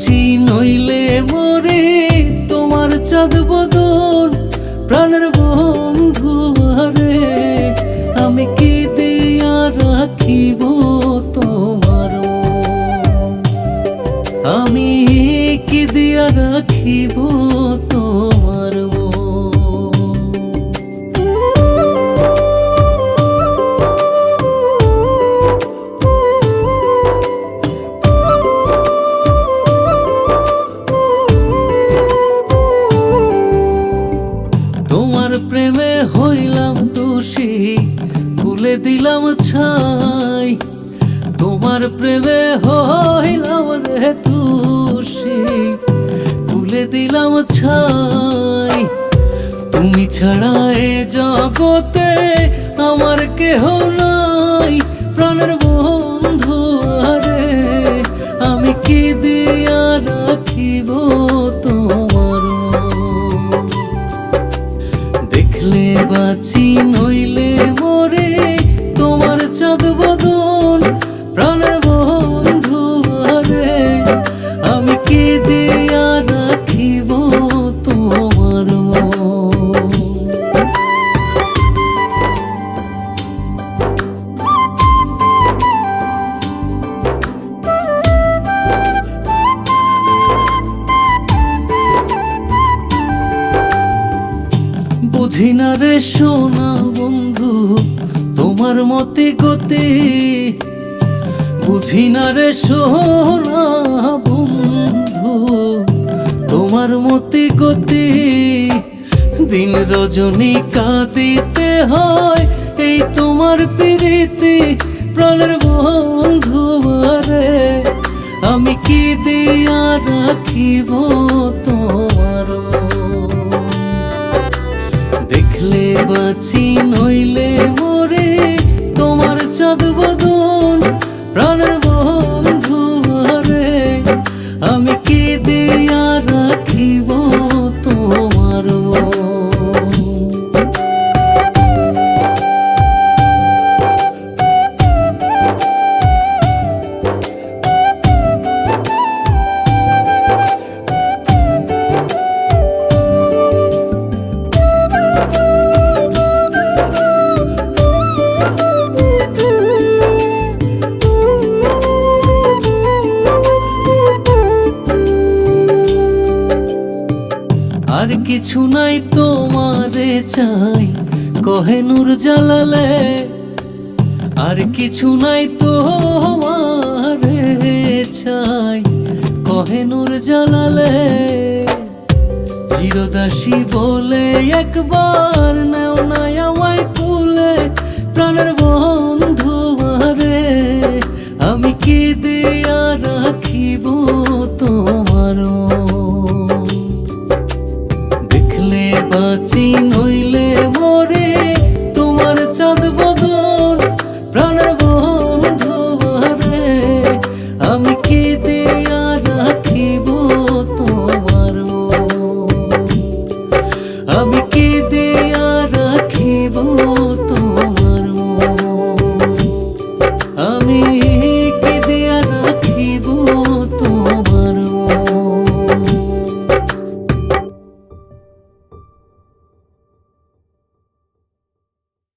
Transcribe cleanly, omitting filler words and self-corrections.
বাঁচি নইলে মরে, তোমার চাঁদ বদন প্রাণের বন্ধু আরে। আমি কি দিয়া রাখিব তোমার মন, আমি কি দিয়া রাখিব তোমার মন। তোমার প্রেমে হইলাম দোষী, খুলে দিলাম ছাই। তোমার প্রেমে হইলাম রে দোষী, খুলে দিলাম ছাই। তুমি ছাড়া এ জগতে আমার কেহ নাই, প্রাণের বন্ধু আরে। আমি কি দিয়া রাখিব তোমার মন, দেখলে বাঁচি নইলে মরে, তোমার চাঁদ বদন প্রাণের বন্ধু আরে। আমি কি দিয়া রাখিব তোমার মন। বুঝি না রে সোনা বন্ধু তোমার মতে গতি, বুঝি না রে সোনা বন্ধু তোমার মতে গতি। দিন রজনী কাঁদিতে হয় এই তোমার প্রীতি, প্রাণের বন্ধু আরে। আমি কি দিয়া রাখিব তোমার মন, দেখলে বাঁচি নইলে মরে, তোমার চাঁদ বদন প্রাণের বন্ধু আরে। আমি কি দিয়া রাখিব তোমার মন। আর কিছু নাই তোমারে চাই কহে নূর জালালে, আর কিছু নাই তোমারে চাই কহে নূর জালালে। চিরদাসী বলে একবার নেও না আমায় তুলে, প্রাণের বন্ধু আরে। আমি কি দিয়া রাখিব তোমার মন, দেখলে বাঁচি নই